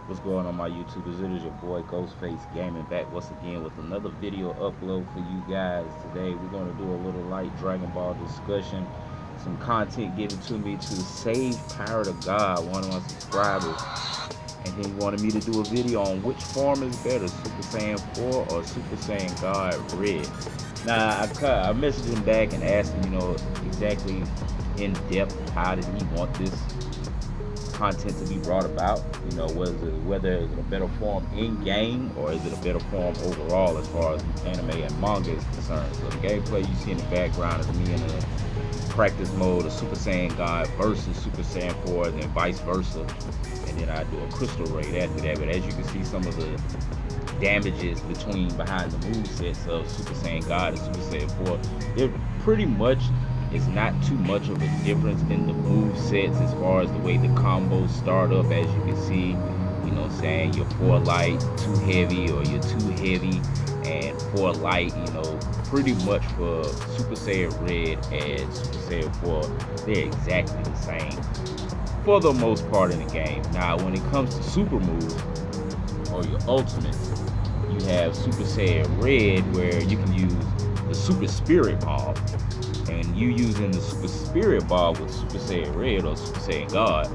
What's going on, my YouTubers? It is your boy Ghostface Gaming back once again with another video upload for you guys. Today we're going to do a little light Dragon Ball discussion. Some content given to me to save Power of God, one of my subscribers. And he wanted me to do a video on which form is better, Super Saiyan 4 or Super Saiyan God Red. Now, I messaged him back and asked him, exactly in depth how did he want this content to be brought about. Whether it's a better form in game or is it a better form overall as far as anime and manga is concerned. So the gameplay you see in the background is me in a practice mode of Super Saiyan God versus Super Saiyan 4 and then vice versa. And then I do a crystal raid after that. But as you can see, some of the damages behind the movesets of Super Saiyan God and Super Saiyan 4, they're pretty much, it's not too much of a difference in the move sets as far as the way the combos start up. As you can see, saying you're 4 light, 2 heavy, or you're 2 heavy and 4 light, pretty much for Super Saiyan Red and Super Saiyan 4, they're exactly the same for the most part in the game. Now, when it comes to super moves or your ultimates, you have Super Saiyan Red where you can use the Super Spirit Bomb. And you using the Super Spirit Ball with Super Saiyan Red or Super Saiyan God,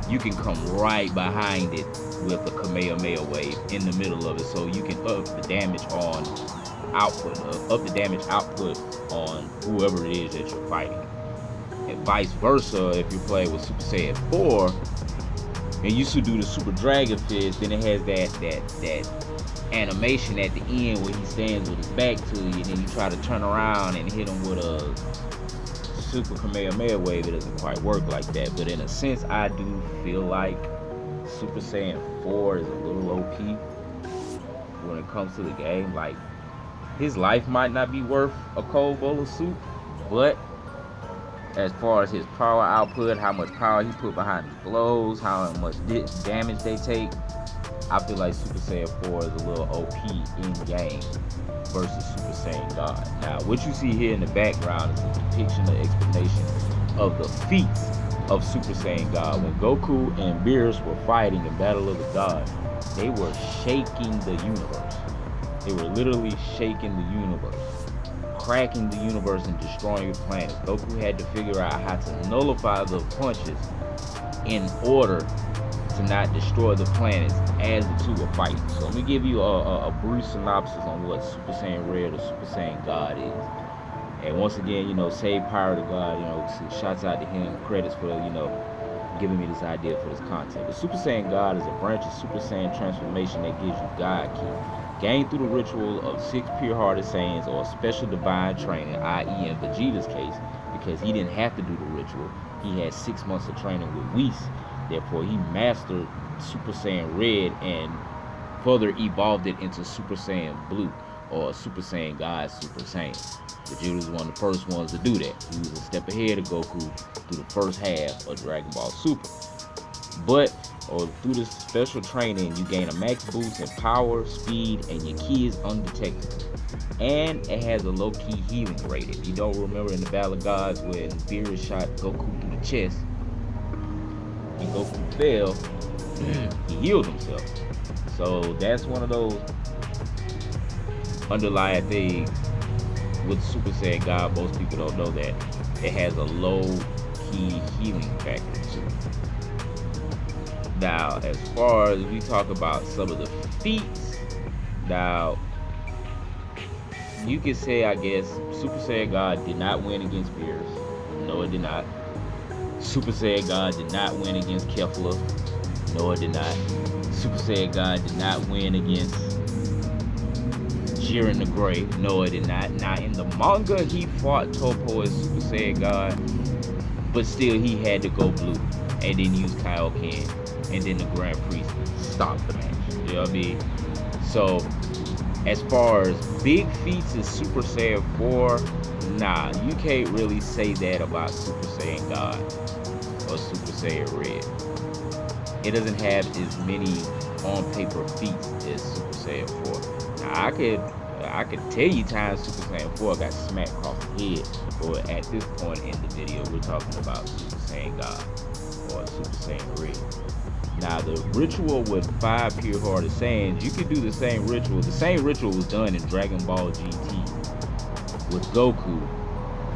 you can come right behind it with a Kamehameha wave in the middle of it, so you can up the damage on output, on whoever it is that you're fighting. And vice versa, if you play with Super Saiyan 4 and you should do the Super Dragon Fist, then it has that animation at the end where he stands with his back to you, and then you try to turn around and hit him with a Super Kamehameha wave. It doesn't quite work like that, but in a sense I do feel like Super Saiyan 4 is a little OP when it comes to the game. Like, his life might not be worth a cold bowl of soup, but as far as his power output, how much power he put behind his blows, how much damage they take, I feel like Super Saiyan 4 is a little OP in game versus Super Saiyan God. Now, what you see here in the background is a depiction, an explanation of the feats of Super Saiyan God. When Goku and Beerus were fighting in Battle of the Gods, they were shaking the universe. They were literally shaking the universe, cracking the universe and destroying the planets. Goku had to figure out how to nullify the punches in order to not destroy the planets as the two are fighting. So let me give you a brief synopsis on what Super Saiyan Red or Super Saiyan God is. And once again, save Power to God, shouts out to him, credits for, giving me this idea for this content. But Super Saiyan God is a branch of Super Saiyan transformation that gives you God Ki. Gained through the ritual of 6 pure-hearted Saiyans or special divine training, i.e. in Vegeta's case, because he didn't have to do the ritual. He had 6 months of training with Whis. Therefore, he mastered Super Saiyan Red and further evolved it into Super Saiyan Blue or Super Saiyan God Super Saiyan. Vegeta was one of the first ones to do that. He was a step ahead of Goku through the first half of Dragon Ball Super. But through this special training, you gain a max boost in power, speed, and your ki is undetectable. And it has a low-key healing rate. If you don't remember in the Battle of Gods when Beerus shot Goku through the chest and Goku fell, he healed himself. So that's one of those underlying things with Super Saiyan God. Most people don't know that it has a low-key healing factor too. Now, as far as we talk about some of the feats, now you could say, I guess, Super Saiyan God did not win against Beerus. No, it did not. Super Saiyan God did not win against Kefla. No, it did not. Super Saiyan God did not win against Jiren the Grey. No, it did not. Now, in the manga, he fought Toppo as Super Saiyan God, but still he had to go blue and then use Kaioken, and then the Grand Priest stopped the match. You know what I mean? So, as far as big feats in Super Saiyan 4, nah, you can't really say that about Super Saiyan God or Super Saiyan Red. It doesn't have as many on-paper feats as Super Saiyan 4. Now, I could tell you times Super Saiyan 4 got smacked across the head, but at this point in the video, we're talking about Super Saiyan God or Super Saiyan Red. Now the ritual with 5 pure-hearted Saiyans, you can do the same ritual. The same ritual was done in Dragon Ball GT with Goku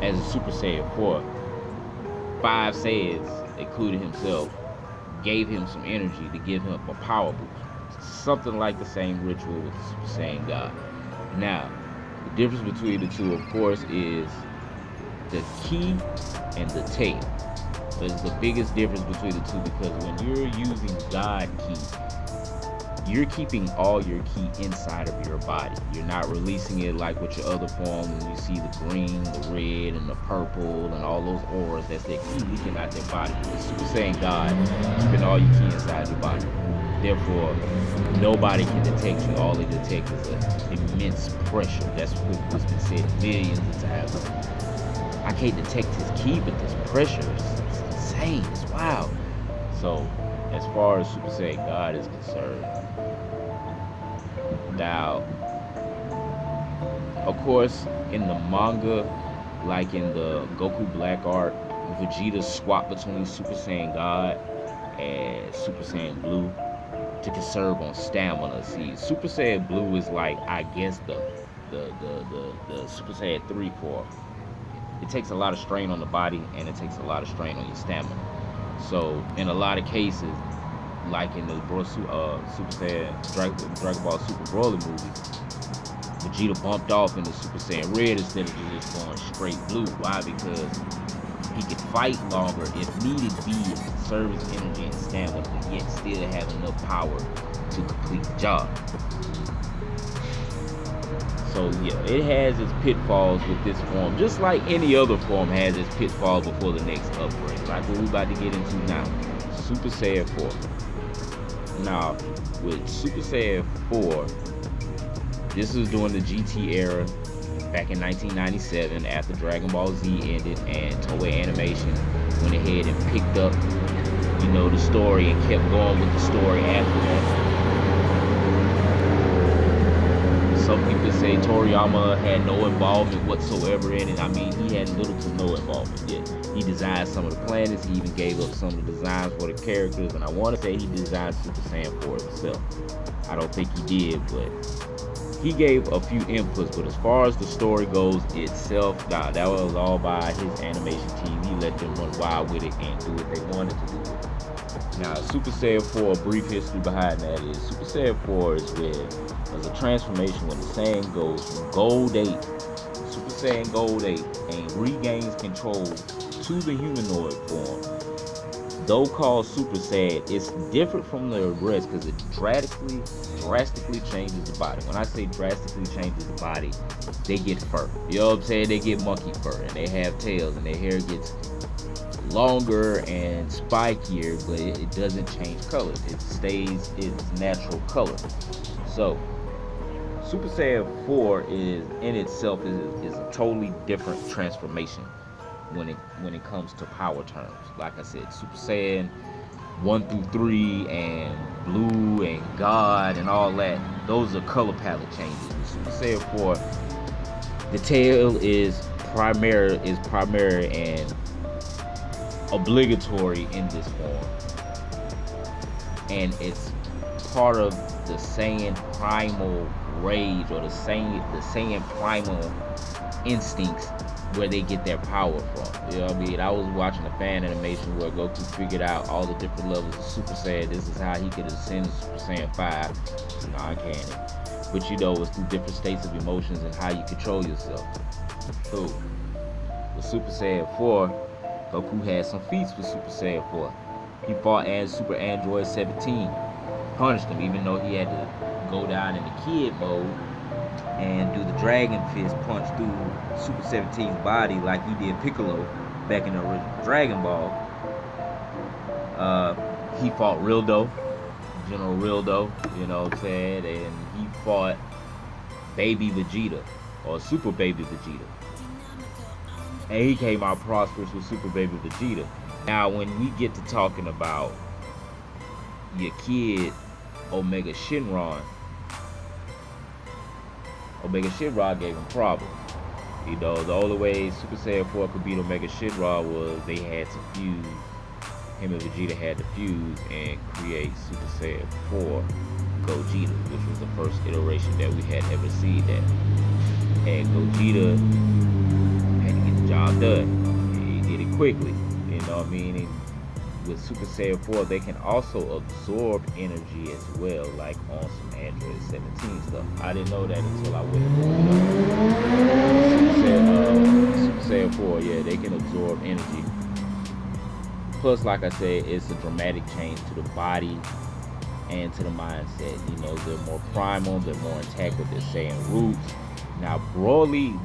as a Super Saiyan 4. 5 Saiyans, including himself, gave him some energy to give him a power boost. Something like the same ritual with the Super Saiyan God. Now, the difference between the two, of course, is the ki and the tail. There's the biggest difference between the two, because when you're using God ki, you're keeping all your ki inside of your body. You're not releasing it like with your other form when you see the green, the red, and the purple, and all those auras. That's their ki leaking out their body. The Super Saiyan God, keeping all your ki inside your body. Therefore, nobody can detect you. All they detect is an immense pressure. That's what's been said millions of times. I can't detect his ki, but this pressure is insane. It's wild. So, as far as Super Saiyan God is concerned, now, of course, in the manga, like in the Goku Black arc, Vegeta swapped between Super Saiyan God and Super Saiyan Blue to conserve on stamina. See, Super Saiyan Blue is like, I guess, the Super Saiyan 3 form. It takes a lot of strain on the body, and it takes a lot of strain on your stamina. So in a lot of cases, like in the Super Saiyan Dragon Ball Super Broly movie, Vegeta bumped off into Super Saiyan Red instead of just going straight blue. Why? Because he could fight longer if needed be, and conserve his energy and stamina, but yet still have enough power to complete the job. So yeah, it has its pitfalls with this form, just like any other form has its pitfalls before the next upgrade. Like what we're about to get into now, Super Saiyan 4. Now, with Super Saiyan 4, this is during the GT era, back in 1997, after Dragon Ball Z ended and Toei Animation went ahead and picked up, the story and kept going with the story after that. Some people say Toriyama had no involvement whatsoever in it. I mean, he had little to no involvement. Yet he designed some of the planets. He even gave up some of the designs for the characters. And I want to say he designed Super Saiyan 4 himself. I don't think he did, but he gave a few inputs. But as far as the story goes itself, that was all by his animation team. He let them run wild with it and do what they wanted to do. Now, Super Saiyan 4, a brief history behind that is, Super Saiyan 4 is where there's a transformation when the Saiyan goes from Gold 8, Super Saiyan Gold 8, and regains control to the humanoid form. Though called Super Saiyan, it's different from the rest because it drastically changes the body. When I say drastically changes the body, they get fur. You know what I'm saying? They get monkey fur, and they have tails, and their hair gets longer and spikier, but it doesn't change color. It stays its natural color. So Super Saiyan 4 is in itself is a totally different transformation when it comes to power terms. Like I said, Super Saiyan 1 through 3 and Blue and God and all that, those are color palette changes. With Super Saiyan 4, the tail is primary and obligatory in this form, and it's part of the Saiyan primal rage, or the Saiyan primal instincts, where they get their power from. You know what I mean? I was watching a fan animation where Goku figured out all the different levels of Super Saiyan. This is how he could ascend to Super Saiyan 5. Non-canon. But it's through different states of emotions and how you control yourself. So, with Super Saiyan 4, Goku had some feats with Super Saiyan 4. He fought as Super Android 17, punished him, even though he had to go down in the kid mode and do the Dragon Fist punch through Super 17's body like he did Piccolo back in the original Dragon Ball. He fought Rildo, General Rildo, you know what I'm saying, and he fought Baby Vegeta, or Super Baby Vegeta. And he came out prosperous with Super Baby Vegeta. Now, when we get to talking about your kid, Omega Shenron gave him problems. The only way Super Saiyan 4 could beat Omega Shenron was they had to fuse him and Vegeta had to fuse and create Super Saiyan 4 Gogeta, which was the first iteration that we had ever seen that. And Gogeta had to get the job done. He did it quickly, you know what I mean? And with Super Saiyan 4, they can also absorb energy as well, like on some Android 17 stuff. I didn't know that until I went and looked it up. Super Saiyan 4, yeah, they can absorb energy. Plus, like I said, it's a dramatic change to the body and to the mindset. You know, they're more primal, they're more intact with their Saiyan roots. Now, Broly,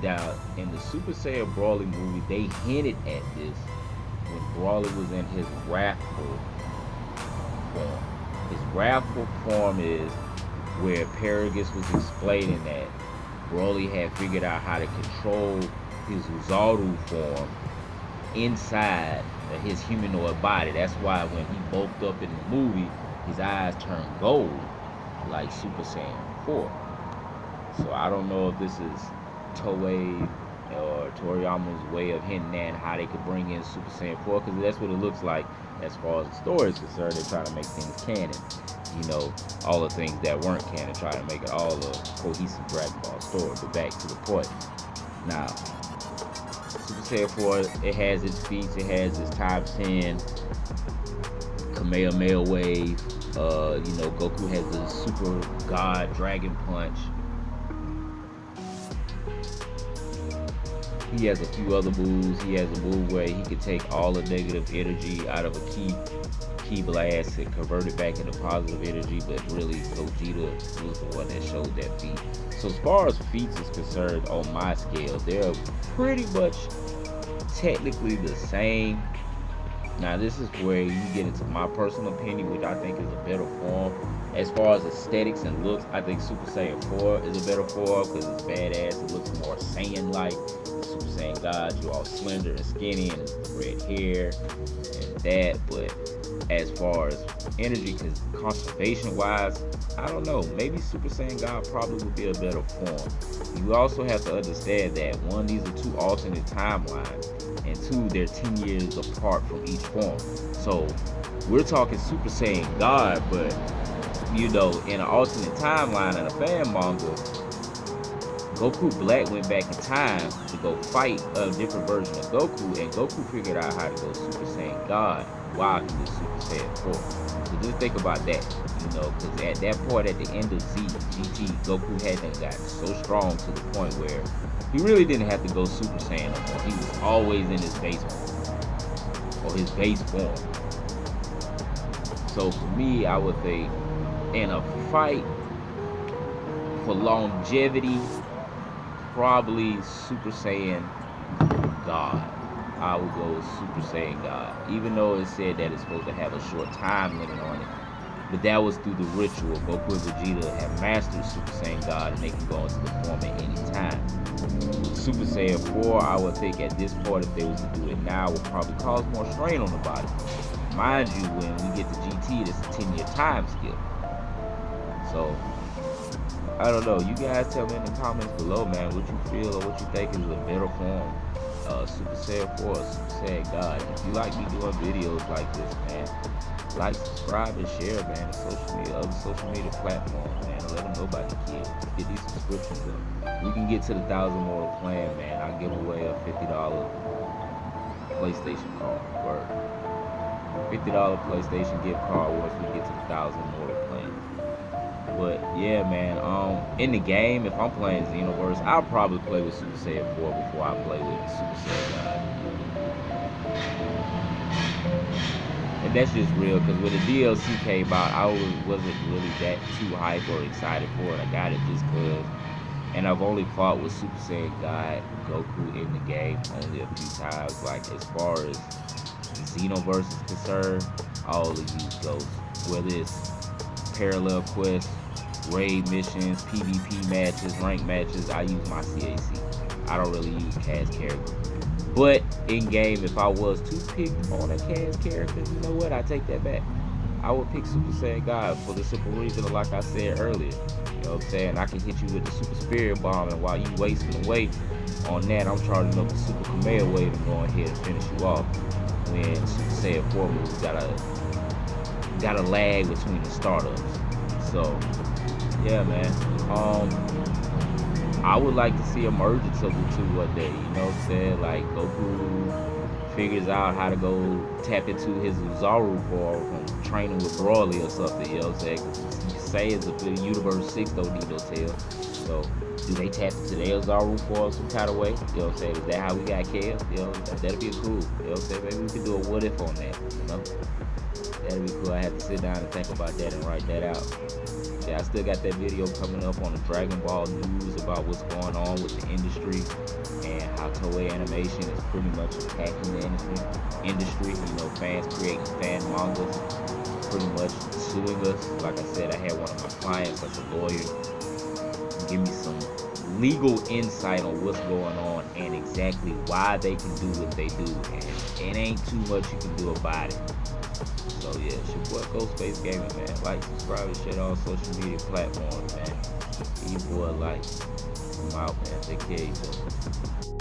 in the Super Saiyan Broly movie, they hinted at this when Broly was in his wrathful form. His wrathful form is where Paragus was explaining that Broly had figured out how to control his Uzaru form inside of his humanoid body. That's why when he bulked up in the movie, his eyes turned gold like Super Saiyan 4. So I don't know if this is Toei or Toriyama's way of hinting at how they could bring in Super Saiyan 4, because that's what it looks like as far as the story is concerned. They're trying to make things canon. You know, all the things that weren't canon, try to make it all a cohesive Dragon Ball story. But back to the point. Now, Super Saiyan 4, it has its feats, it has its top 10 Kamehameha wave. You know, Goku has the Super God Dragon Punch. He has a few other moves. He has a move where he could take all the negative energy out of a key blast and convert it back into positive energy, but really Gogeta was the one that showed that feat. So as far as feats is concerned on my scale, they're pretty much technically the same. Now this is where you get into my personal opinion, which I think is a better form. As far as aesthetics and looks, I think Super Saiyan 4 is a better form because it's badass. It looks more Saiyan-like. Super Saiyan God, you all slender and skinny and red hair and that. But as far as energy conservation-wise, I don't know. Maybe Super Saiyan God probably would be a better form. You also have to understand that one, these are two alternate timelines, and two, they're 10 years apart from each form. So we're talking Super Saiyan God, but you know, in an alternate timeline in a fan manga, Goku Black went back in time to go fight a different version of Goku, and Goku figured out how to go Super Saiyan God while he was Super Saiyan 4. So just think about that, you know, because at that point, at the end of GT, Goku hadn't gotten so strong to the point where he really didn't have to go Super Saiyan no more. He was always in his base form, or his base form. So for me, I would think in a fight for longevity, probably Super Saiyan God. I would go with Super Saiyan God, even though it said that it's supposed to have a short time limit on it. But that was through the ritual. Goku and Vegeta have mastered Super Saiyan God, and they can go into the form at any time. Super Saiyan 4, I would think at this point, if they was to do it now, would probably cause more strain on the body. Mind you, when we get to GT, it's a 10-year time skip. So, I don't know. You guys tell me in the comments below, man, what you feel or what you think is a better form. Super Saiyan 4 or Super Saiyan God. And if you like me doing videos like this, man, like, subscribe, and share, man, on other social media platforms, man. Let them know about the kids. Get these subscriptions up. We can get to the 1,000 more plan, man. I'll give away a $50 PlayStation card. Word. $50 PlayStation gift card once we get to the 1,000 more plan. But yeah, man, in the game, if I'm playing Xenoverse, I'll probably play with Super Saiyan 4 before I play with Super Saiyan God. And that's just real, because when the DLC came out, I wasn't really that too hyped or excited for it. I got it just because. And I've only fought with Super Saiyan God Goku in the game only a few times. Like, as far as Xenoverse is concerned, I only use Ghost. Whether it's parallel quests, raid missions, PvP matches, rank matches, I use my CAC. I don't really use cast characters. But in game, if I was to pick on a cast character, you know what? I take that back. I would pick Super Saiyan God for the simple reason, like I said earlier. You know what I'm saying? I can hit you with the Super Spirit Bomb, and while you wasting away on that, I'm charging up the Super Kamehameha wave and going ahead and finish you off. when Super Saiyan 4 moves got a lag between the startups. So yeah, man. I would like to see emergence of the two one day. You know what I'm saying? Like Goku figures out how to go tap into his Uzaru form from training with Broly or something. You know what I'm saying? Because Saiyans of the Universe 6 don't need no tail. So do they tap into their Uzaru form some kind of way? You know what I'm saying? Is that how we got killed? You know, that'd be cool. You know what I'm saying? Maybe we could do a what if on that. You know? That'd be cool. I have to sit down and think about that and write that out. Yeah, I still got that video coming up on the Dragon Ball news about what's going on with the industry and how Toei Animation is pretty much attacking the industry. You know, fans creating fan mangas, pretty much suing us. Like I said, I had one of my clients that's a lawyer give me some legal insight on what's going on and exactly why they can do what they do. And it ain't too much you can do about it. So yeah, it's your boy Ghostface Gaming, man. Like, subscribe, and share all social media platforms, man. Give your boy a like. I'm out, man. Take care of each other.